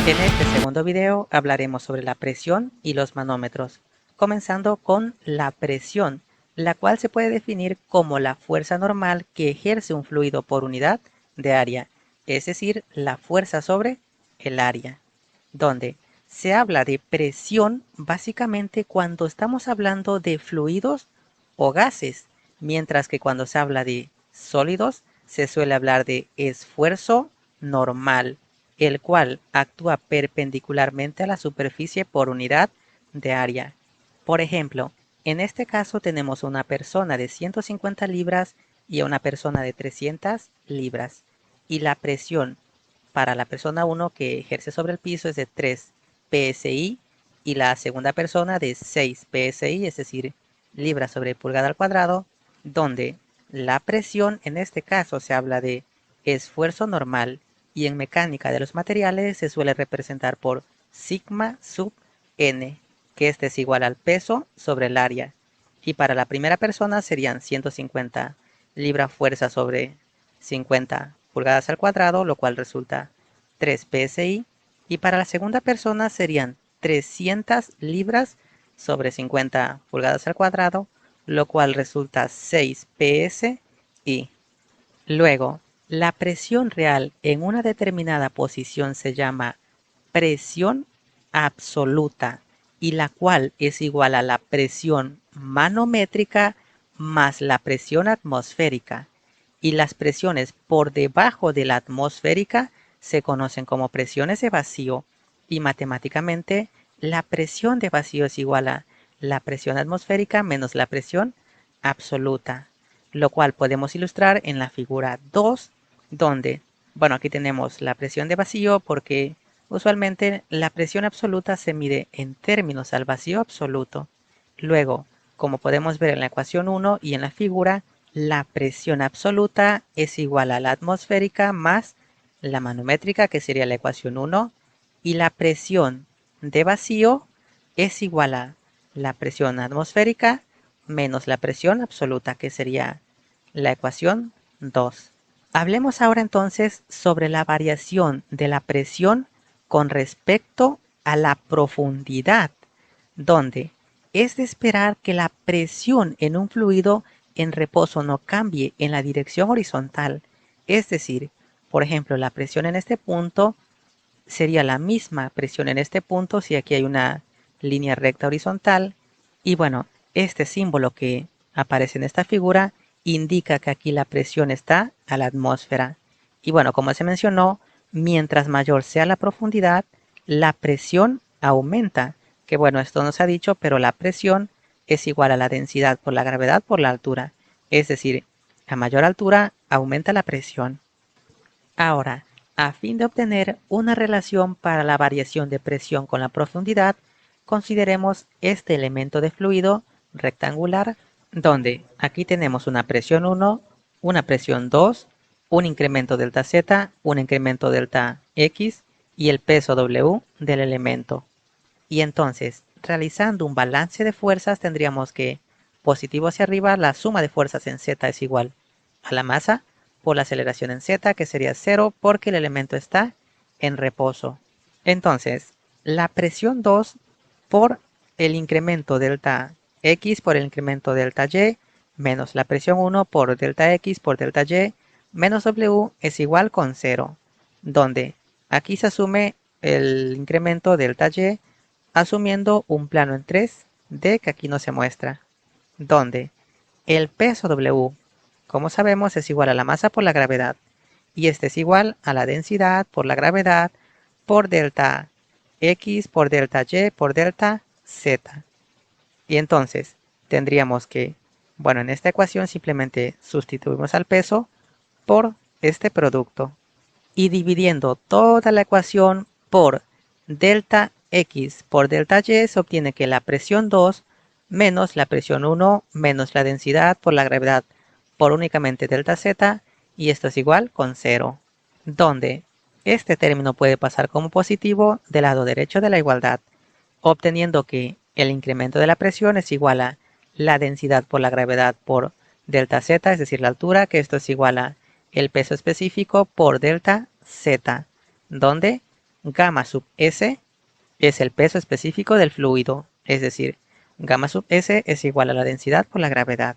En este segundo video hablaremos sobre la presión y los manómetros, comenzando con la presión, la cual se puede definir como la fuerza normal que ejerce un fluido por unidad de área, es decir, la fuerza sobre el área, donde se habla de presión básicamente cuando estamos hablando de fluidos o gases, mientras que cuando se habla de sólidos se suele hablar de esfuerzo normal, el cual actúa perpendicularmente a la superficie por unidad de área. Por ejemplo, en este caso tenemos una persona de 150 libras y a una persona de 300 libras. Y la presión para la persona 1 que ejerce sobre el piso es de 3 psi y la segunda persona de 6 psi, es decir, libras sobre pulgada al cuadrado, donde la presión en este caso se habla de esfuerzo normal y en mecánica de los materiales se suele representar por sigma sub n, que este es igual al peso sobre el área. Y para la primera persona serían 150 libras fuerza sobre 50 pulgadas al cuadrado, lo cual resulta 3 psi. Y para la segunda persona serían 300 libras sobre 50 pulgadas al cuadrado, lo cual resulta 6 psi. Luego, la presión real en una determinada posición se llama presión absoluta y la cual es igual a la presión manométrica más la presión atmosférica. Y las presiones por debajo de la atmosférica se conocen como presiones de vacío y matemáticamente la presión de vacío es igual a la presión atmosférica menos la presión absoluta, lo cual podemos ilustrar en la figura 2, donde, bueno, aquí tenemos la presión de vacío porque usualmente la presión absoluta se mide en términos al vacío absoluto. Luego, como podemos ver en la ecuación 1 y en la figura, la presión absoluta es igual a la atmosférica más la manométrica, que sería la ecuación 1, y la presión de vacío es igual a la presión atmosférica menos la presión absoluta, que sería la ecuación 2. Hablemos ahora entonces sobre la variación de la presión con respecto a la profundidad, donde es de esperar que la presión en un fluido en reposo no cambie en la dirección horizontal. Es decir, por ejemplo, la presión en este punto sería la misma presión en este punto si aquí hay una línea recta horizontal. Y bueno, este símbolo que aparece en esta figura indica que aquí la presión está a la atmósfera. Y bueno, como se mencionó, mientras mayor sea la profundidad, la presión aumenta. Que bueno, esto no se ha dicho, pero la presión es igual a la densidad por la gravedad por la altura. Es decir, a mayor altura aumenta la presión. Ahora, a fin de obtener una relación para la variación de presión con la profundidad, consideremos este elemento de fluido rectangular, donde aquí tenemos una presión 1, una presión 2, un incremento delta Z, un incremento delta X y el peso W del elemento. Y entonces, realizando un balance de fuerzas, tendríamos que positivo hacia arriba, la suma de fuerzas en Z es igual a la masa por la aceleración en Z, que sería 0 porque el elemento está en reposo. Entonces, la presión 2 por el incremento delta X por el incremento delta Y menos la presión 1 por delta X por delta Y menos W es igual con 0, donde aquí se asume el incremento delta Y asumiendo un plano en 3D que aquí no se muestra, donde el peso W, como sabemos, es igual a la masa por la gravedad, y este es igual a la densidad por la gravedad por delta X por delta Y por delta Z. Y entonces tendríamos que, bueno, en esta ecuación simplemente sustituimos al peso por este producto y dividiendo toda la ecuación por delta X por delta Y se obtiene que la presión 2 menos la presión 1 menos la densidad por la gravedad por únicamente delta Z, y esto es igual con 0, donde este término puede pasar como positivo del lado derecho de la igualdad, obteniendo que el incremento de la presión es igual a la densidad por la gravedad por delta Z, es decir, la altura, que esto es igual a el peso específico por delta Z, donde Gamma sub S es el peso específico del fluido, es decir, gamma sub S es igual a la densidad por la gravedad.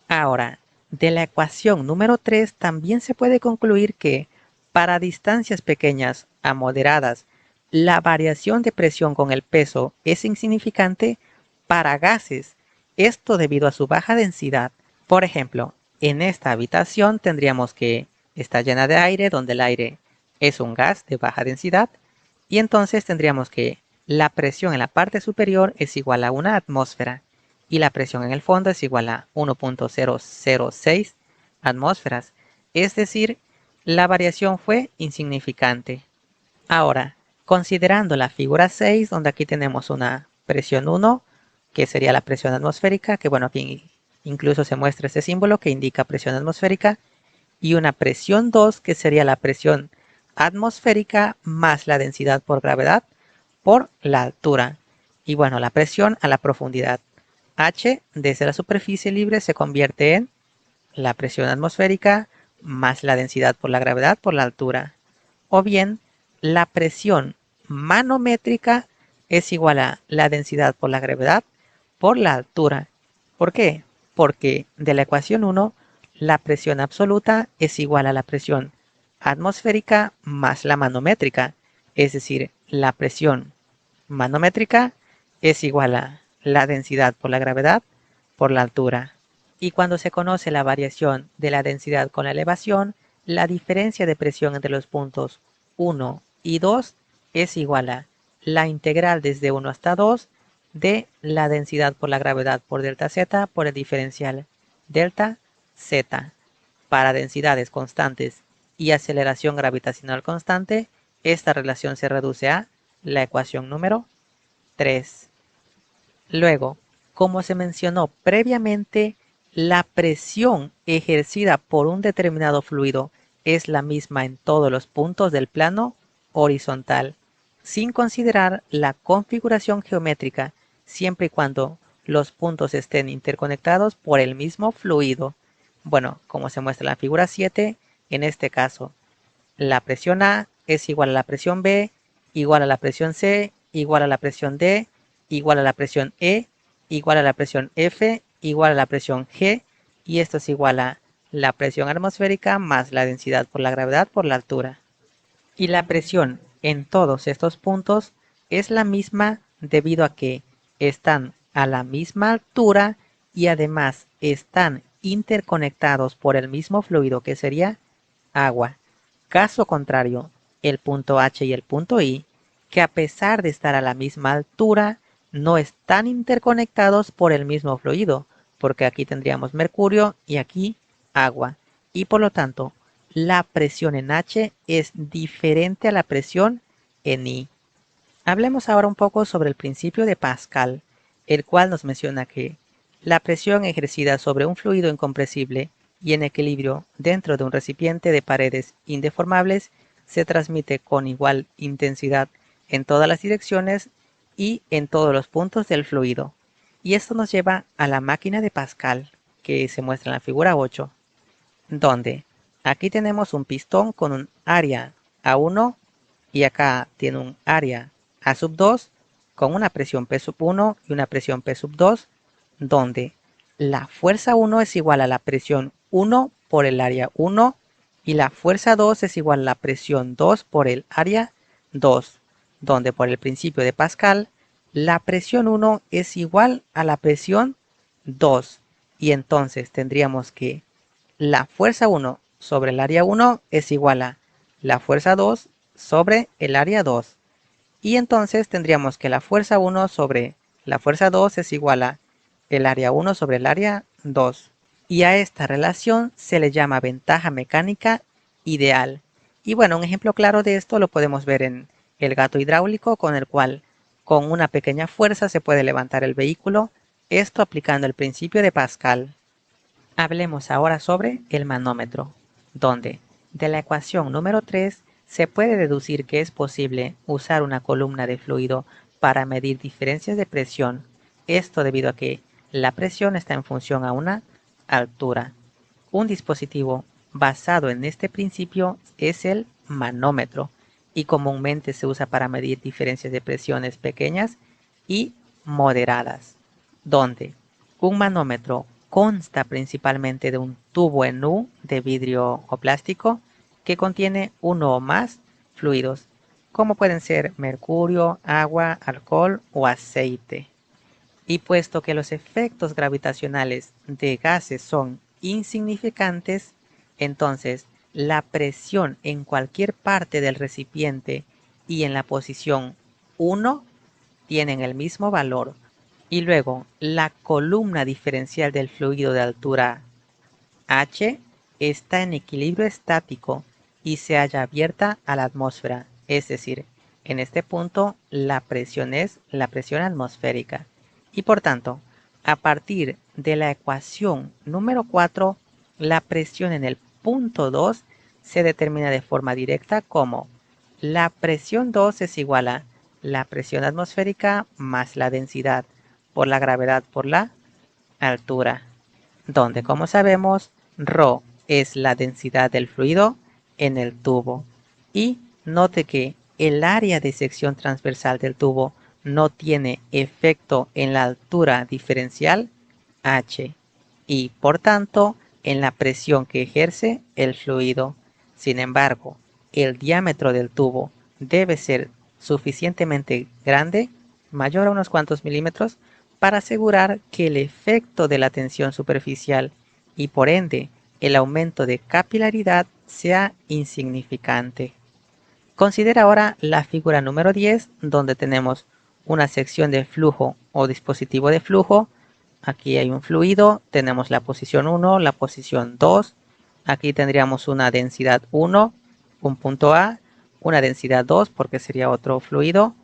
Ahora, de la ecuación número 3 también se puede concluir que para distancias pequeñas a moderadas, la variación de presión con el peso es insignificante para gases, esto debido a su baja densidad. Por ejemplo, en esta habitación tendríamos que está llena de aire, donde el aire es un gas de baja densidad, y entonces tendríamos que la presión en la parte superior es igual a una atmósfera y la presión en el fondo es igual a 1.006 atmósferas. Es decir, la variación fue insignificante. Ahora, considerando la figura 6, donde aquí tenemos una presión 1, que sería la presión atmosférica, que bueno, aquí incluso se muestra este símbolo que indica presión atmosférica, y una presión 2, que sería la presión atmosférica más la densidad por gravedad por la altura. Y bueno, la presión a la profundidad. H desde la superficie libre se convierte en la presión atmosférica más la densidad por la gravedad por la altura. O bien, la presión manométrica es igual a la densidad por la gravedad por la altura. ¿Por qué? Porque de la ecuación 1, la presión absoluta es igual a la presión atmosférica más la manométrica. Es decir, la presión manométrica es igual a la densidad por la gravedad por la altura. Y cuando se conoce la variación de la densidad con la elevación, la diferencia de presión entre los puntos 1 y 2 es igual a la integral desde 1 hasta 2 de la densidad por la gravedad por delta z por el diferencial delta z. Para densidades constantes y aceleración gravitacional constante, esta relación se reduce a la ecuación número 3. Luego, como se mencionó previamente, la presión ejercida por un determinado fluido es la misma en todos los puntos del plano horizontal, sin considerar la configuración geométrica, siempre y cuando los puntos estén interconectados por el mismo fluido. Bueno, como se muestra en la figura 7, en este caso, la presión A es igual a la presión B, igual a la presión C, igual a la presión D, igual a la presión E, igual a la presión F, igual a la presión G, y esto es igual a la presión atmosférica más la densidad por la gravedad por la altura. Y la presión en todos estos puntos es la misma debido a que están a la misma altura y además están interconectados por el mismo fluido que sería agua. Caso contrario, el punto H y el punto I, que a pesar de estar a la misma altura, no están interconectados por el mismo fluido, porque aquí tendríamos mercurio y aquí agua. Y por lo tanto, la presión en H es diferente a la presión en I. Hablemos ahora un poco sobre el principio de Pascal, el cual nos menciona que la presión ejercida sobre un fluido incompresible y en equilibrio dentro de un recipiente de paredes indeformables se transmite con igual intensidad en todas las direcciones y en todos los puntos del fluido. Y esto nos lleva a la máquina de Pascal, que se muestra en la figura 8, donde aquí tenemos un pistón con un área A1 y acá tiene un área A sub 2 con una presión P sub 1 y una presión P sub 2, donde la fuerza 1 es igual a la presión 1 por el área 1 y la fuerza 2 es igual a la presión 2 por el área 2, donde por el principio de Pascal, la presión 1 es igual a la presión 2 y entonces tendríamos que la fuerza 1 sobre el área 1 es igual a la fuerza 2 sobre el área 2. Y entonces tendríamos que la fuerza 1 sobre la fuerza 2 es igual a el área 1 sobre el área 2. Y a esta relación se le llama ventaja mecánica ideal. Y bueno, un ejemplo claro de esto lo podemos ver en el gato hidráulico, con el cual con una pequeña fuerza se puede levantar el vehículo, esto aplicando el principio de Pascal. Hablemos ahora sobre el manómetro, donde de la ecuación número 3 se puede deducir que es posible usar una columna de fluido para medir diferencias de presión, esto debido a que la presión está en función a una altura. Un dispositivo basado en este principio es el manómetro, y comúnmente se usa para medir diferencias de presiones pequeñas y moderadas, donde un manómetro consta principalmente de un tubo en U de vidrio o plástico que contiene uno o más fluidos, como pueden ser mercurio, agua, alcohol o aceite. Y puesto que los efectos gravitacionales de gases son insignificantes, entonces la presión en cualquier parte del recipiente y en la posición 1 tienen el mismo valor. Y luego la columna diferencial del fluido de altura H está en equilibrio estático y se halla abierta a la atmósfera, es decir, en este punto la presión es la presión atmosférica. Y por tanto, a partir de la ecuación número 4, la presión en el punto 2 se determina de forma directa como la presión 2 es igual a la presión atmosférica más la densidad por la gravedad por la altura, donde, como sabemos, ρ es la densidad del fluido en el tubo. Y note que el área de sección transversal del tubo no tiene efecto en la altura diferencial H y, por tanto, en la presión que ejerce el fluido. Sin embargo, el diámetro del tubo debe ser suficientemente grande, mayor a unos cuantos milímetros, para asegurar que el efecto de la tensión superficial y por ende el aumento de capilaridad sea insignificante. Considera ahora la figura número 10, donde tenemos una sección de flujo o dispositivo de flujo. Aquí hay un fluido, tenemos la posición 1, la posición 2. Aquí tendríamos una densidad 1, un punto A, una densidad 2 porque sería otro fluido,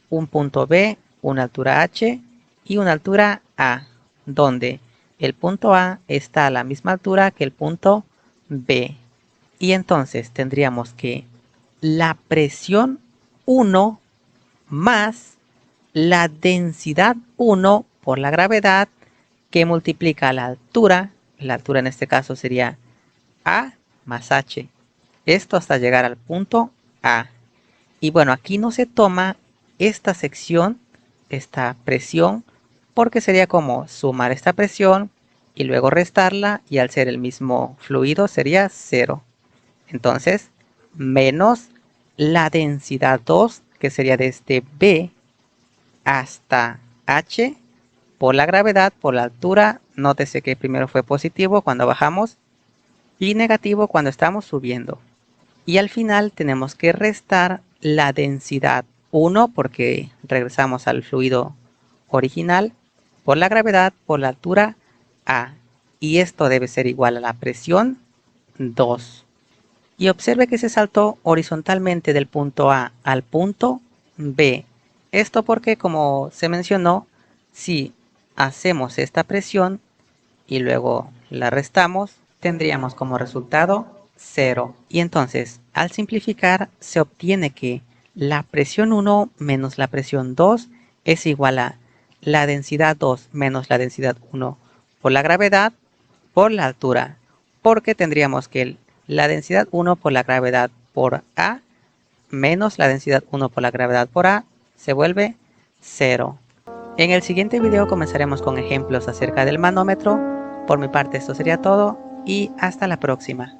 un punto B, una altura H y una altura A, donde el punto A está a la misma altura que el punto B. Y entonces tendríamos que la presión 1 más la densidad 1 por la gravedad que multiplica la altura en este caso sería A más H. Esto hasta llegar al punto A. Y bueno, aquí no se toma esta sección, esta presión, porque sería como sumar esta presión y luego restarla y al ser el mismo fluido sería 0. Entonces, menos la densidad 2, que sería desde B hasta H, por la gravedad, por la altura. Nótese que primero fue positivo cuando bajamos y negativo cuando estamos subiendo. Y al final tenemos que restar la densidad 1 porque regresamos al fluido original por la gravedad por la altura A. Y esto debe ser igual a la presión 2. Y observe que se saltó horizontalmente del punto A al punto B. Esto porque, como se mencionó, si hacemos esta presión y luego la restamos, tendríamos como resultado 0. Y entonces, al simplificar, se obtiene que la presión 1 menos la presión 2 es igual a la densidad 2 menos la densidad 1 por la gravedad por la altura, porque tendríamos que la densidad 1 por la gravedad por A menos la densidad 1 por la gravedad por A se vuelve 0. En el siguiente video comenzaremos con ejemplos acerca del manómetro. Por mi parte esto sería todo y hasta la próxima.